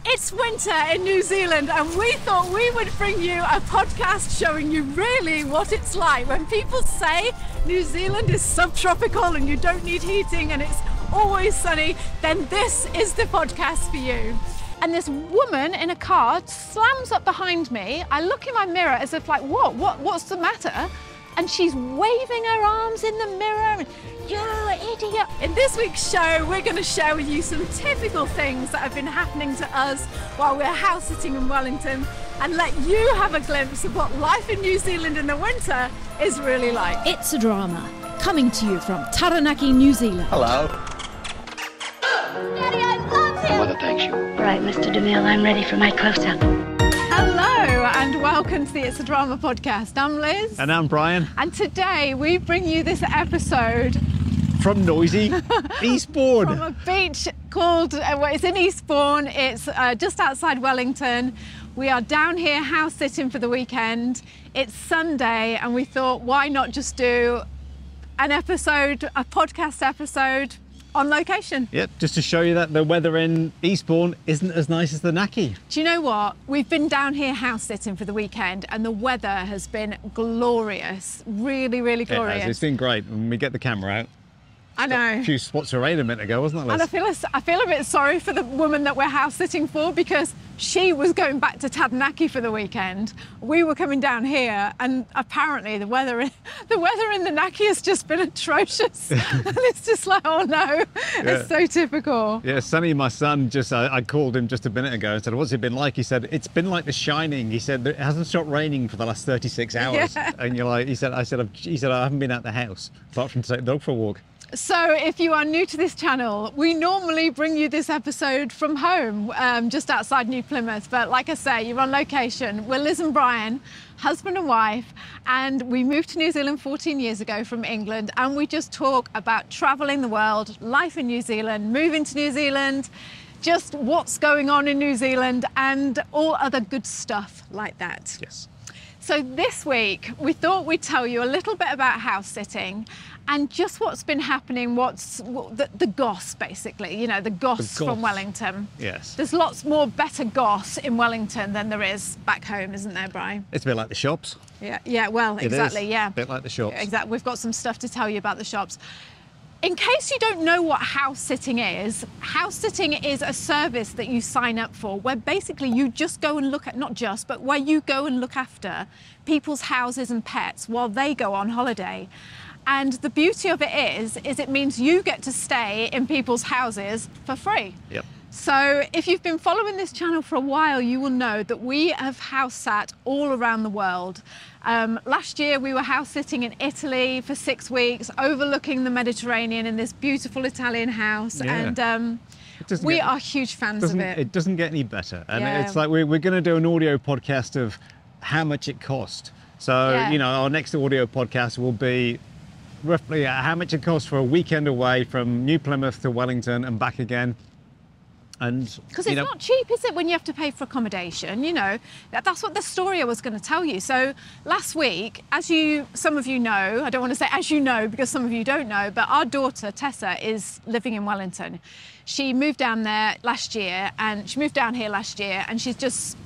It's winter in New Zealand and we thought we would bring you a podcast showing you really what it's like when people say New Zealand is subtropical and you don't need heating and it's always sunny, then this is the podcast for you. And this woman in a car slams up behind me. I look in my mirror as if like, what's the matter? And she's waving her arms in the mirror and, you idiot. In this week's show, we're going to share with you some typical things that have been happening to us while we're house sitting in Wellington and let you have a glimpse of what life in New Zealand in the winter is really like. It's a Drama, coming to you from Taranaki, New Zealand. Hello. Daddy, I love him! Mother thanks you. Right, Mr. DeMille, I'm ready for my close-up. Hello and welcome to the It's a Drama podcast. I'm Liz. And I'm Brian. And today we bring you this episode from noisy Eastbourne. From a beach called, it's in Eastbourne, it's just outside Wellington. We are down here house sitting for the weekend. It's Sunday and we thought, why not just do an episode, a podcast episode on location. Yep, just to show you that the weather in Eastbourne isn't as nice as the Naki. Do you know what? We've been down here house sitting for the weekend and the weather has been glorious. Really, really glorious. It has. It's been great. When we get the camera out. I know. A few spots of rain a minute ago, wasn't it, Liz? And I feel a bit sorry for the woman that we're house sitting for because she was going back to Taranaki for the weekend. We were coming down here and apparently the weather in the Naki has just been atrocious. And it's just like, oh no, it's so typical. Yeah, Sonny, my son, I called him just a minute ago and said, what's it been like? He said, it's been like The Shining. He said, it hasn't stopped raining for the last 36 hours. Yeah. And you're like, he said, I haven't been out the house apart from to take the dog for a walk. So if you are new to this channel, we normally bring you this episode from home, just outside New Plymouth. But like I say, you're on location. We're Liz and Brian, husband and wife, and we moved to New Zealand 14 years ago from England. And we just talk about traveling the world, life in New Zealand, moving to New Zealand, just what's going on in New Zealand and all other good stuff like that. Yes. So this week, we thought we'd tell you a little bit about house sitting and just what's been happening, the goss, basically, you know, the goss from Wellington. Yes. There's lots more better goss in Wellington than there is back home, isn't there, Brian? It's a bit like the shops. Yeah, well, exactly, yeah. A bit like the shops. Exactly, we've got some stuff to tell you about the shops. In case you don't know what house sitting is a service that you sign up for where basically you just go and look at, not just, but where you go and look after people's houses and pets while they go on holiday. And the beauty of it is it means you get to stay in people's houses for free. Yep. So if you've been following this channel for a while, you will know that we have house sat all around the world. Last year we were house sitting in Italy for 6 weeks, overlooking the Mediterranean in this beautiful Italian house. Yeah. And we are huge fans of it. It doesn't get any better. And it's like we're going to do an audio podcast of how much it cost. So, you know, our next audio podcast will be roughly how much it costs for a weekend away from New Plymouth to Wellington and back again. Because it's not cheap, is it, when you have to pay for accommodation? You know, that's what the story I was going to tell you. So last week, some of you know, I don't want to say as you know because some of you don't know, but our daughter Tessa is living in Wellington. She moved down there last year, and she moved down here last year, and she's just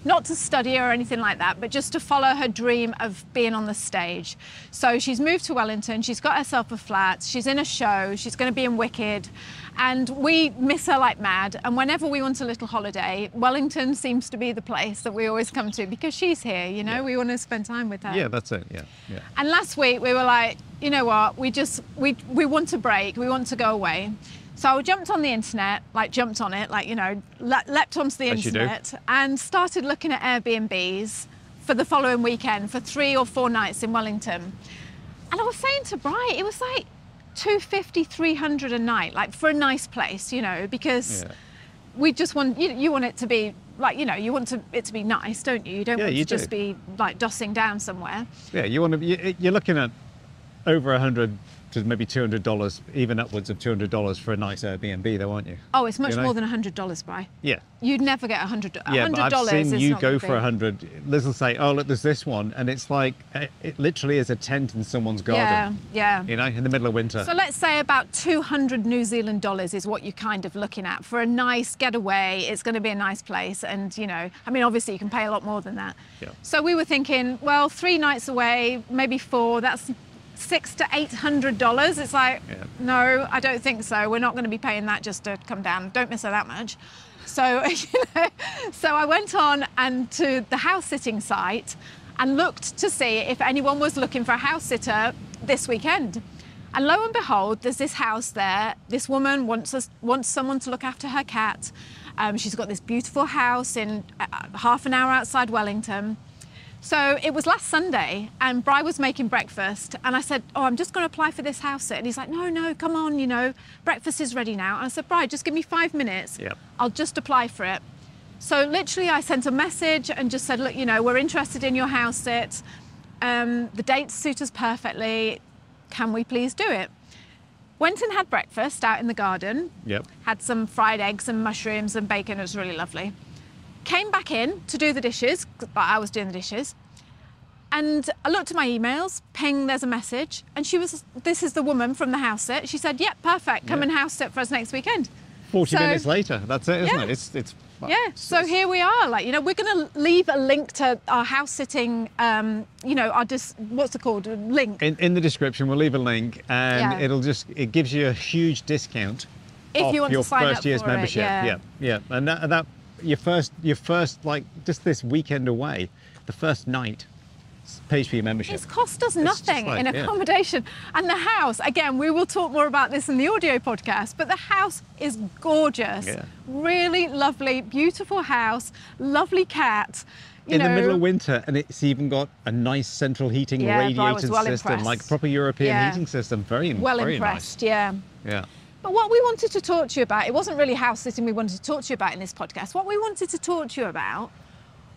not to study or anything like that, but just to follow her dream of being on the stage. So she's moved to Wellington, she's got herself a flat, she's in a show, she's going to be in Wicked, and we miss her like mad. And whenever we want a little holiday, Wellington seems to be the place that we always come to because she's here, you know, we want to spend time with her. Yeah, that's it, yeah. And last week we were like, you know what, we want a break, we want to go away. So I jumped on the internet, you know, leapt onto the internet and started looking at Airbnbs for the following weekend for 3 or 4 nights in Wellington. And I was saying to Brian, it was like $250, $300 a night, like for a nice place, you know, because we just want, you want it to be like, you know, you want it to be nice, don't you? You don't want it to just be like dossing down somewhere. Yeah, you're looking at over $100 to maybe $200, even upwards of $200 for a nice Airbnb, though, aren't you? Oh, it's much more than $100, Bri. Yeah. You'd never get $100. Yeah, but I've seen you go for 100. Liz will say, "Oh, look, there's this one," and it's like it literally is a tent in someone's garden. Yeah. You know, in the middle of winter. So let's say about 200 New Zealand dollars is what you're kind of looking at for a nice getaway. It's going to be a nice place, and you know, I mean, obviously you can pay a lot more than that. Yeah. So we were thinking, well, 3 nights away, maybe 4. That's $600 to $800. It's like, no, I don't think so. We're not going to be paying that just to come down. Don't miss her that much. So, so I went on and to the house sitting site and looked to see if anyone was looking for a house sitter this weekend. And lo and behold, there's this house there. This woman wants someone to look after her cat. She's got this beautiful house in half an hour outside Wellington. So it was last Sunday and Bri was making breakfast and I said, oh, I'm just going to apply for this house sit. And he's like, no, come on, you know, breakfast is ready now. And I said, Bri, just give me 5 minutes. Yep. I'll just apply for it. So literally I sent a message and just said, look, you know, we're interested in your house sit. The dates suit us perfectly. Can we please do it? Went and had breakfast out in the garden. Yep. Had some fried eggs and mushrooms and bacon. It was really lovely. Came back in to do the dishes, but I was doing the dishes. And I looked at my emails, ping, there's a message. And this is the woman from the house sit. She said, yep, perfect, come and house sit for us next weekend. 40 minutes later, that's it, isn't it? It's so here we are, like, you know, we're going to leave a link to our house sitting, you know, what's it called, link. In the description, we'll leave a link and it gives you a huge discount if you want your to sign first up year's for membership. Yeah. And that your first like just this weekend away, the first night pays for your membership. It's cost us nothing in accommodation. And the house, again, we will talk more about this in the audio podcast, but the house is gorgeous. Yeah. Really lovely, beautiful house, lovely cat. In the middle of winter, and it's even got a nice central heating radiated system, impressed. like proper European heating system. Very impressed, nice. Yeah. But what we wanted to talk to you about, it wasn't really house sitting we wanted to talk to you about in this podcast. What we wanted to talk to you about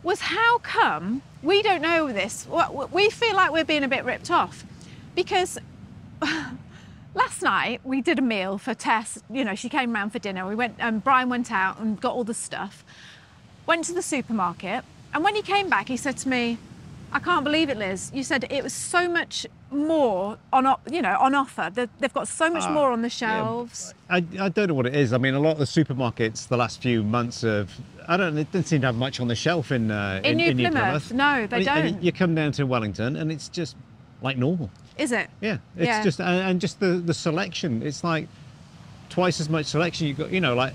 was how come we don't know this. We feel like we're being a bit ripped off because last night we did a meal for Tess. You know, she came round for dinner. We went, Brian went out and got all the stuff, went to the supermarket. And when he came back, he said to me, I can't believe it, Liz. You said it was so much more on offer. They've got so much more on the shelves. I don't know what it is. I mean, a lot of the supermarkets the last few months have, it doesn't seem to have much on the shelf in New Plymouth. No, they don't. You come down to Wellington and it's just like normal. Is it? Yeah. It's just, and just the selection. It's like twice as much selection. You've got, you know, like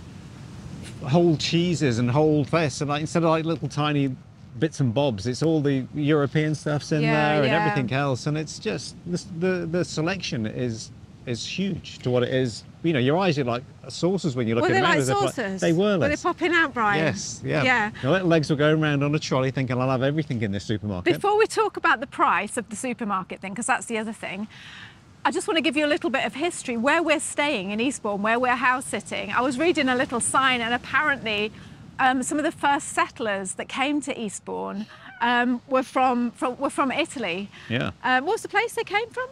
whole cheeses and whole this, and like instead of like little tiny bits and bobs, it's all the European stuff's in there and everything else, and it's just the selection is huge to what it is. You know, your eyes are like saucers when you're looking around. Were they like saucers? They were. Were they popping out, Brian? Yes, yeah. Your little legs were going around on a trolley thinking, I'll have everything in this supermarket. Before we talk about the price of the supermarket thing, because that's the other thing, I just want to give you a little bit of history. Where we're staying in Eastbourne, where we're house sitting, I was reading a little sign, and apparently some of the first settlers that came to Eastbourne were from Italy. Yeah. What was the place they came from?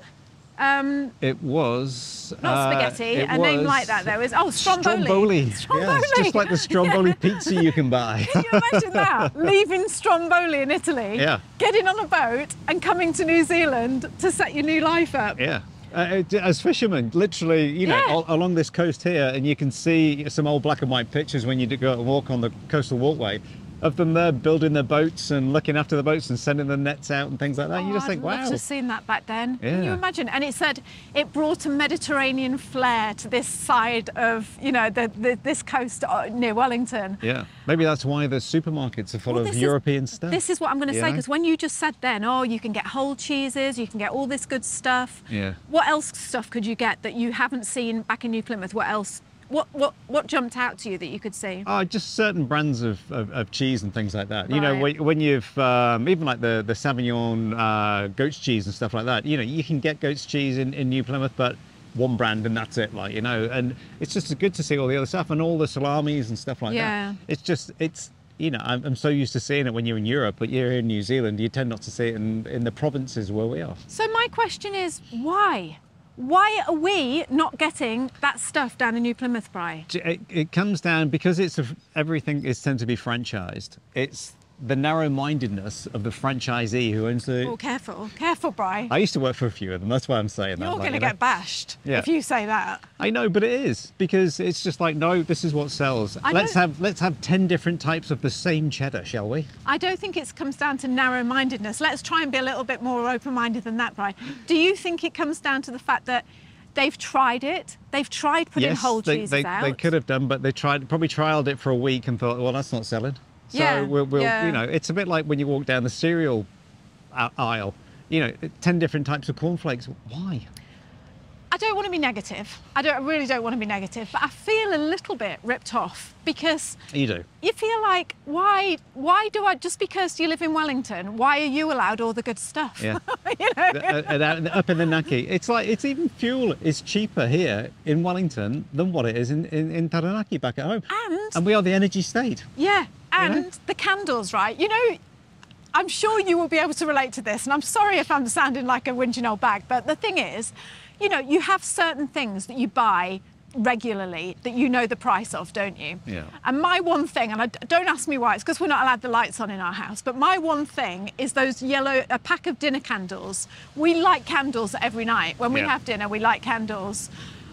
It was not spaghetti. A name like that though is Stromboli. Stromboli. Yeah, it's just like the Stromboli pizza you can buy. Can you imagine that? Leaving Stromboli in Italy, getting on a boat and coming to New Zealand to set your new life up. Yeah. As fishermen, literally, you know, along this coast here, and you can see some old black and white pictures when you go and walk on the coastal walkway of them there building their boats and looking after the boats and sending the nets out and things like that. You just think, wow. I'd love to have seen that back then. Yeah. Can you imagine? And it said it brought a Mediterranean flair to this side of, you know, this coast near Wellington. Yeah. Maybe that's why the supermarkets are full of European stuff. This is what I'm going to say, because when you just said then, you can get whole cheeses, you can get all this good stuff. Yeah. What else stuff could you get that you haven't seen back in New Plymouth? What else? What jumped out to you that you could see? Just certain brands of cheese and things like that. Right. You know, when you've even like the Sauvignon goat's cheese and stuff like that. You know, you can get goat's cheese in New Plymouth, but one brand and that's it. Like, you know, and it's just good to see all the other stuff and all the salamis and stuff like that. It's you know, I'm so used to seeing it when you're in Europe, but you're in New Zealand, you tend not to see it in the provinces where we are. So my question is, why? Why are we not getting that stuff down in New Plymouth, Bri? It comes down because everything is tend to be franchised. It's the narrow-mindedness of the franchisee who owns the... Oh, careful. Careful, Bri. I used to work for a few of them. That's why I'm saying that. You're going to get bashed if you say that. I know, but it is. Because it's just like, no, this is what sells. Let's have 10 different types of the same cheddar, shall we? I don't think it comes down to narrow-mindedness. Let's try and be a little bit more open-minded than that, Bri. Do you think it comes down to the fact that they've tried it? They've tried putting whole cheeses out? They could have done, but they probably trialled it for a week and thought, well, that's not selling. So we'll you know, it's a bit like when you walk down the cereal aisle, you know, 10 different types of cornflakes. Why? I don't want to be negative. I really don't want to be negative, but I feel a little bit ripped off because... You do? You feel like, why do I, just because you live in Wellington, why are you allowed all the good stuff? Yeah. You know? Up in the Naki, it's like, it's even fuel is cheaper here in Wellington than what it is in Taranaki back at home. And we are the energy state. Yeah, and the candles, right? You know, I'm sure you will be able to relate to this, and I'm sorry if I'm sounding like a whinging old bag, but the thing is, you know, you have certain things that you buy regularly that you know the price of, don't you? Yeah. And my one thing, and don't ask me why, it's because we're not allowed the lights on in our house, but my one thing is those a pack of dinner candles. We light candles every night. When we have dinner, we light candles.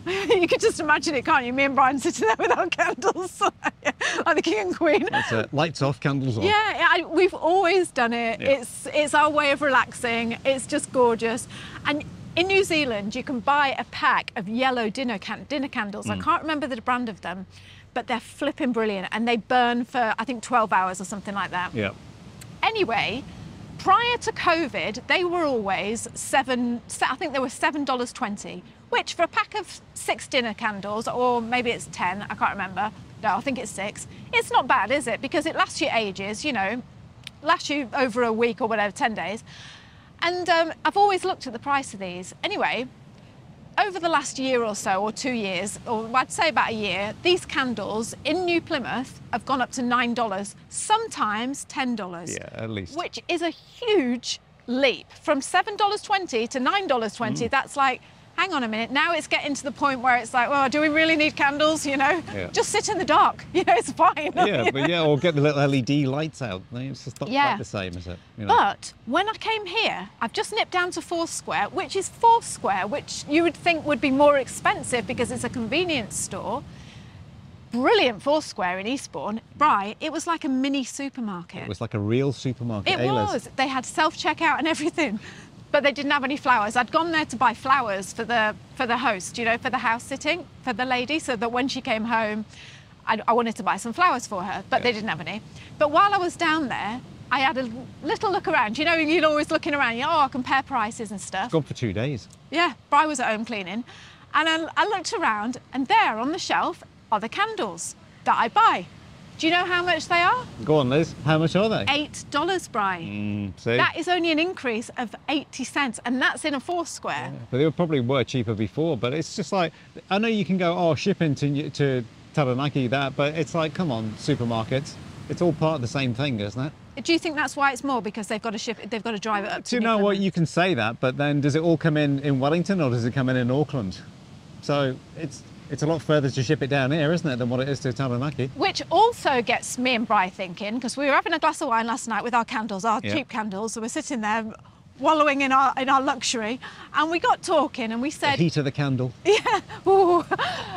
You can just imagine it, can't you? Me and Brian sitting there with our candles, like the king and queen. That's it. Lights off, candles on. Yeah, we've always done it. Yeah. It's our way of relaxing. It's just gorgeous. And in New Zealand, you can buy a pack of yellow dinner candles. I can't remember the brand of them, but they're flipping brilliant, and they burn for, I think, 12 hours or something like that. Yeah. Anyway, prior to COVID, they were always I think they were $7.20, which for a pack of 6 dinner candles, or maybe it's 10, I can't remember. No, I think it's 6. It's not bad, is it? Because it lasts you ages, you know, lasts you over a week or whatever, 10 days. And I've always looked at the price of these. Anyway, over the last year or so, or 2 years, or I'd say about a year, these candles in New Plymouth have gone up to $9, sometimes $10. Yeah, at least. Which is a huge leap. From $7.20 to $9.20, that's like, hang on a minute, now it's getting to the point where it's like, well, do we really need candles, you know? Yeah. Just sit in the dark, you know, it's fine. Yeah, but or get the little LED lights out. It's just not quite the same, is it? You know? But when I came here, I've just nipped down to Foursquare, which you would think would be more expensive because it's a convenience store. Brilliant Foursquare in Eastbourne. Bri, it was like a mini supermarket. It was like a real supermarket. It was. They had self-checkout and everything. But they didn't have any flowers. I'd gone there to buy flowers for the host, you know, for the house sitting, for the lady, so that when she came home, I wanted to buy some flowers for her, but they didn't have any. But while I was down there, I had a little look around. You know, you're always looking around, I compare prices and stuff. Gone for 2 days. Yeah, Bri was at home cleaning. And I looked around, and there on the shelf are the candles that I buy. Do you know how much they are? Go on, Liz. How much are they? $8, Bri. See? That is only an increase of 80 cents, and that's in a Foursquare. Yeah, but they probably were cheaper before, but it's just like, I know you can go, shipping to Taranaki, but it's like, come on, supermarkets. It's all part of the same thing, isn't it? Do you think that's why it's more? Because they've got to ship it, they've got to drive it up to Do you know what? You can say that, but then does it all come in Wellington, or does it come in Auckland? So it's a lot further to ship it down here, isn't it, than what it is to Taranaki? Which also gets me and Bri thinking, because we were having a glass of wine last night with our candles, our cheap candles, so we're sitting there wallowing in our luxury, and we got talking and we said... The heat of the candle. Yeah, ooh.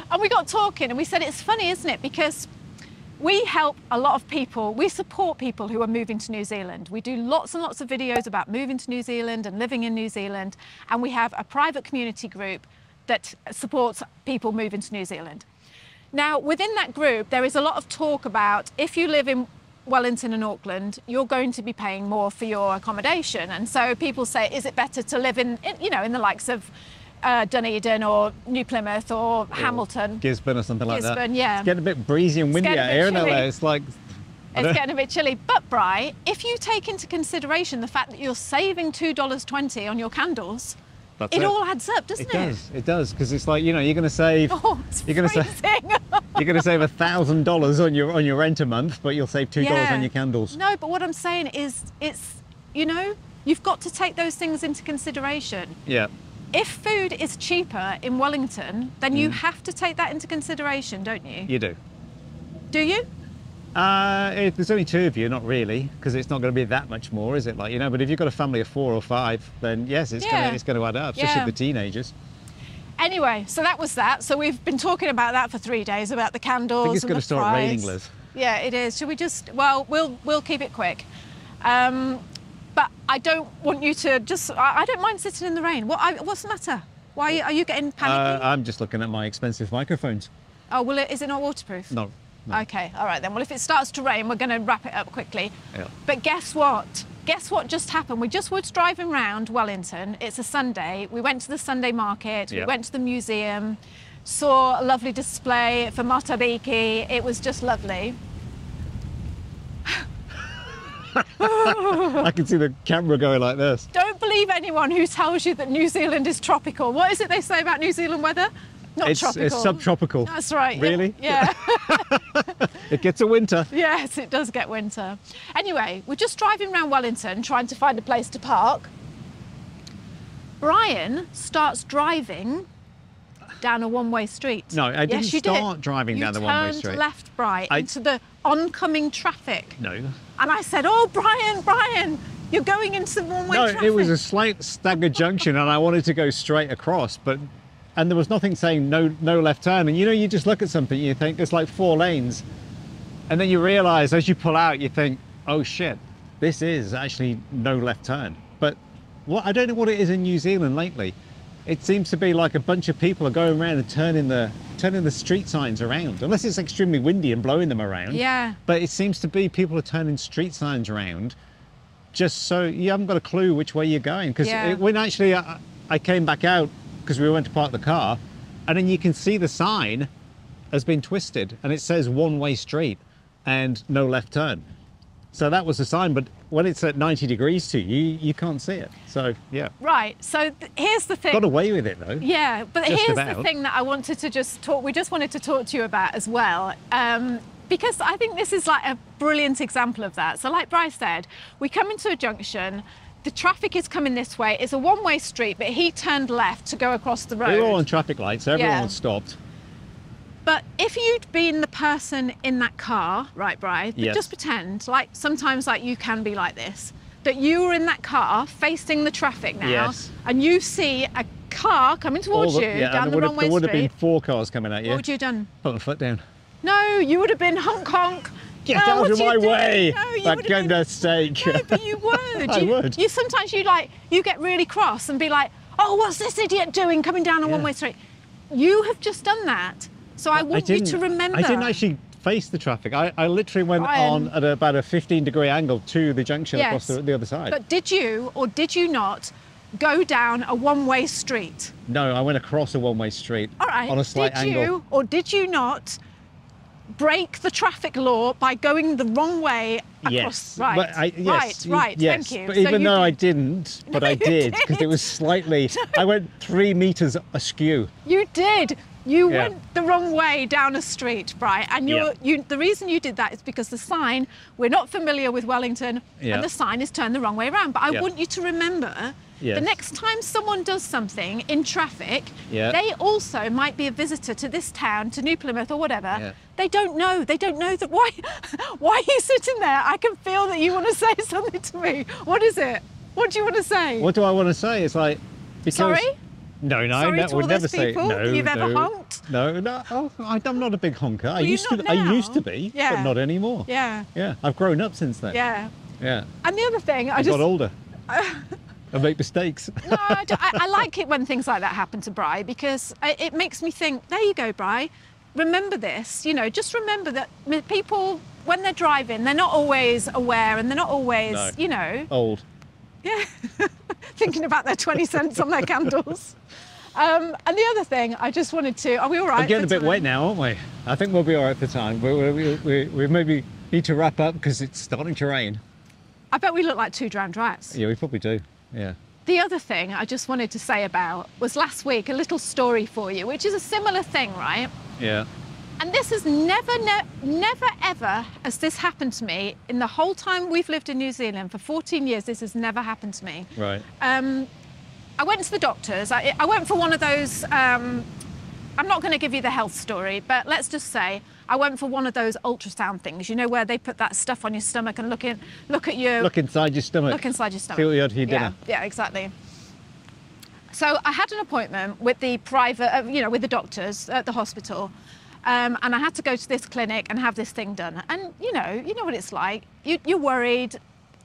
And we got talking and we said, it's funny, isn't it, because we help a lot of people, we support people who are moving to New Zealand. We do lots and lots of videos about moving to New Zealand and living in New Zealand, and we have a private community group that supports people moving to New Zealand. Now, within that group, there is a lot of talk about if you live in Wellington and Auckland, you're going to be paying more for your accommodation. And so people say, is it better to live in the likes of Dunedin or New Plymouth or Hamilton? Gisborne or something like that. Gisborne, yeah. It's getting a bit breezy and windy out here, isn't it? It's like... It's getting a bit chilly. But, Bri, if you take into consideration the fact that you're saving $2.20 on your candles, it all adds up, doesn't it? It does, because it's like, you're going to save... Oh, it's you're going to save $1,000 on your rent a month, but you'll save $2 on your candles. No, but what I'm saying is, you've got to take those things into consideration. Yeah. if food is cheaper in Wellington, then you have to take that into consideration, don't you? You do. Do you? If there's only 2 of you, not really, because it's not going to be that much more, is it? Like, you know, but if you've got a family of 4 or 5, then yes, it's going to add up, especially the teenagers. Anyway, so that was that. So we've been talking about that for 3 days, about the candles. I think it's going to start raining, Liz. Yeah, it is. Should we just? Well, we'll keep it quick. But I don't want you to just. I don't mind sitting in the rain. What's the matter? Why are you getting panicky? I'm just looking at my expensive microphones. Oh, well, is it not waterproof? No. Okay, all right then. Well, if it starts to rain, we're going to wrap it up quickly. Yeah. But guess what? Guess what just happened? We just was driving around Wellington. It's a Sunday. We went to the Sunday market. We went to the museum, saw a lovely display for Matabiki. It was just lovely. I can see the camera going like this. Don't believe anyone who tells you that New Zealand is tropical. What is it they say about New Zealand weather? Not tropical. It's subtropical. That's right. Really? Yeah. It gets a winter. Yes, it does get winter. Anyway, we're just driving around Wellington trying to find a place to park. Brian starts driving down a one-way street. No, I didn't start driving down the one-way street. You turned left, Brian, into the oncoming traffic. No. And I said, oh, Brian, you're going into the one-way traffic. No, it was a slight staggered junction and I wanted to go straight across, and there was nothing saying no left turn. And you know, you just look at something, you think there's like 4 lanes. And then you realise as you pull out, you think, oh shit, this is actually no left turn. But I don't know what it is in New Zealand lately. It seems to be like a bunch of people are going around and turning the street signs around, unless it's extremely windy and blowing them around. Yeah. But it seems to be people are turning street signs around just so you haven't got a clue which way you're going. Because when actually I came back out, because we went to park the car, and then you can see the sign has been twisted and it says one-way street and no left turn. So that was the sign, but when it's at 90 degrees to you, you can't see it. So, yeah. Right, so here's the thing. Got away with it, though. Yeah, but here's the thing that I wanted to just talk, we just wanted to talk to you about as well. Because I think this is like a brilliant example of that. So like Bryce said, we come into a junction, the traffic is coming this way, it's a one-way street, but he turned left to go across the road. We were all on traffic lights, so everyone stopped. But if you'd been the person in that car, right, Bri? Yes. Just pretend, like sometimes like you can be like this, that you were in that car facing the traffic now, and you see a car coming towards you down the wrong way street. There would have been 4 cars coming at you. What would you have done? Put my foot down. No, you would have been honk honk. Get out of my way! No, for goodness sake. No, but you would. I would. You sometimes you get really cross and be like, oh, what's this idiot doing coming down a one-way street? You have just done that. So I want you to remember. I didn't actually face the traffic. I literally went on at about a 15-degree angle to the junction across the other side. But did you or did you not go down a one-way street? No, I went across a one-way street. All right. On a slight angle. Did you or did you not break the traffic law by going the wrong way across? Yes. Right. But right. Yes. Thank you. But even though I didn't, but I did, because it was slightly. I went 3 meters askew. You did. You went the wrong way down a street, right? And the reason you did that is because the sign, we're not familiar with Wellington, and the sign is turned the wrong way around. But I want you to remember, the next time someone does something in traffic, they also might be a visitor to this town, to New Plymouth or whatever. They don't know. They don't know that. Why are you sitting there? I can feel that you want to say something to me. What is it? What do you want to say? What do I want to say? It's like, because... Sorry? No, Sorry to would all never those say people no. You've ever honked? No. Oh, I'm not a big honker. I used to be, Yeah. but not anymore. Yeah. Yeah. I've grown up since then. Yeah. Yeah. And the other thing, I got older. I make mistakes. No, I like it when things like that happen to Bri, because it makes me think, there you go, Bri. Remember this, you know, just remember that people, when they're driving, they're not always aware and they're not always, you know. Old. Yeah. Thinking about their 20 cents on their candles. And the other thing, I just wanted to, are we all right? We're getting a bit wet now, aren't we? I think we'll be all right for time. We maybe need to wrap up because it's starting to rain. I bet we look like 2 drowned rats. Yeah, we probably do, yeah. The other thing I just wanted to say about was last week, a little story for you, which is a similar thing, right? Yeah. And this has never ever has this happened to me in the whole time we've lived in New Zealand for 14 years. This has never happened to me. Right. I went to the doctors. I went for one of those, I'm not going to give you the health story, but let's just say I went for one of those ultrasound things, you know, where they put that stuff on your stomach and look at you. Look inside your stomach. Look inside your stomach. See what you had for your dinner. Yeah, exactly. So I had an appointment with the private, you know, with the doctors at the hospital. And I had to go to this clinic and have this thing done. And, you know what it's like. You're worried.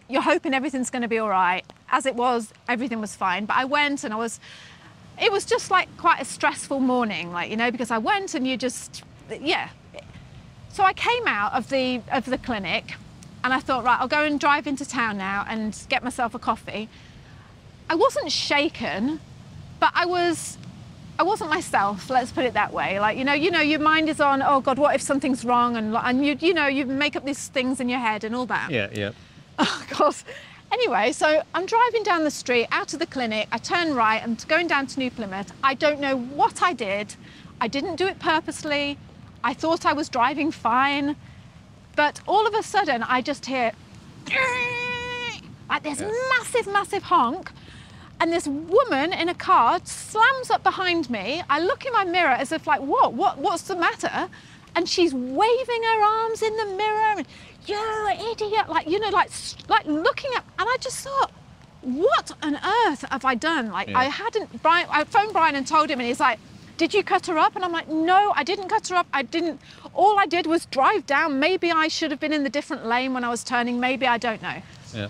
You're hoping everything's going to be all right. As it was, everything was fine. But I went and it was just like quite a stressful morning, like, you know, because I went and yeah. So I came out of the clinic and I thought, right, I'll go and drive into town now and get myself a coffee. I wasn't shaken, but I wasn't myself, let's put it that way. Like, you know, your mind is on, oh God, what if something's wrong? And you make up these things in your head and all that. Yeah. Oh God. Anyway, so I'm driving down the street out of the clinic. I turn right, I'm going down to New Plymouth. I don't know what I did. I didn't do it purposely. I thought I was driving fine. But all of a sudden, I just hear like this massive honk. And this woman in a car slams up behind me. I look in my mirror as if like, what's the matter? And she's waving her arms in the mirror and, you idiot, like, you know, like looking at, and I just thought, what on earth have I done? Like, I phoned Brian and told him, and he's like, did you cut her up? And I'm like, no, I didn't cut her up. All I did was drive down. Maybe I should have been in the different lane when I was turning. Maybe, I don't know. Yeah.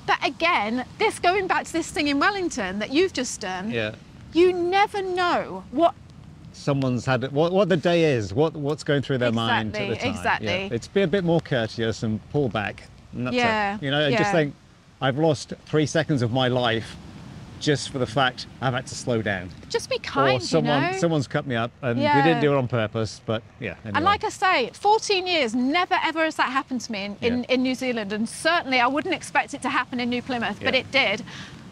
But again, going back to this thing in Wellington that you've just done, you never know what someone's had, what the day is, what's going through their mind at the time. Exactly. Yeah. It's be a bit more courteous and pull back. And that's it. You know, I just think I've lost 3 seconds of my life just for the fact I've had to slow down. Just be kind, or someone's cut me up and they didn't do it on purpose, but yeah. Anyway. And like I say, 14 years, never ever has that happened to me in New Zealand, and certainly I wouldn't expect it to happen in New Plymouth, but it did.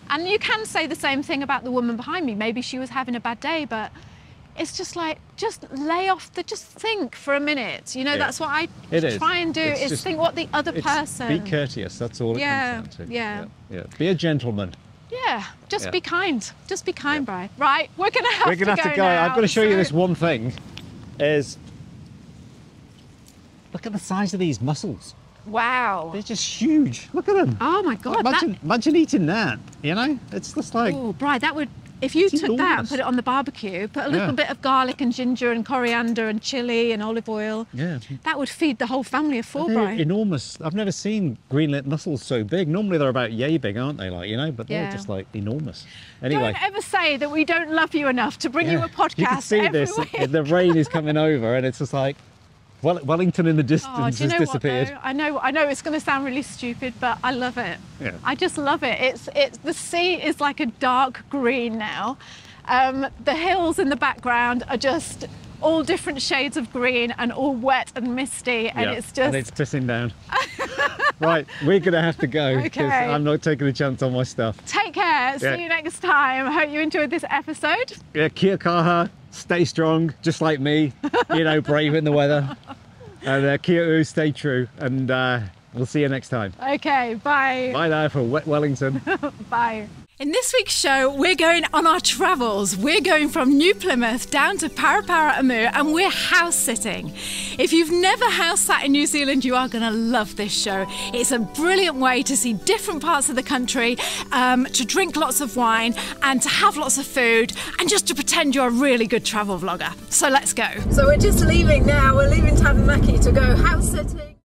And you can say the same thing about the woman behind me. Maybe she was having a bad day, but it's just like, just lay off just think for a minute. You know, that's what I try and do, is think what the other person. Be courteous, that's all it comes down to. Yeah. Be a gentleman. Yeah, just be kind. Just be kind, Brian. Right, we're going to have to go now. I've got to show you this one thing. Look at the size of these mussels. Wow. They're just huge. Look at them. Oh my God. Like, imagine eating that, you know? It's just like... Oh, Brian, that would... If you took that and put it on the barbecue, put a little bit of garlic and ginger and coriander and chilli and olive oil, that would feed the whole family of 4, Brian. Enormous. I've never seen greenlit mussels so big. Normally they're about yay big, aren't they? Like, you know, but they're just like enormous. Anyway. Don't ever say that we don't love you enough to bring you a podcast you can see every this. week. The rain is coming over and it's just like, Wellington in the distance has disappeared. What, I know it's going to sound really stupid, but I love it. Yeah. I just love it. The sea is like a dark green now. The hills in the background are just all different shades of green and all wet and misty, and it's just... And it's pissing down. Right, we're going to have to go because I'm not taking a chance on my stuff. Take care. See you next time. I hope you enjoyed this episode. Yeah, kia kaha. Stay strong, just like me, you know, brave in the weather. And kia uu, stay true. And we'll see you next time. Okay, bye. Bye now for Wet Wellington. Bye. In this week's show, we're going on our travels. We're going from New Plymouth down to Paraparaumu, and we're house sitting. If you've never house sat in New Zealand, you are going to love this show. It's a brilliant way to see different parts of the country, to drink lots of wine and to have lots of food and just to pretend you're a really good travel vlogger. So let's go. So we're just leaving now. We're leaving Taranaki to go house sitting.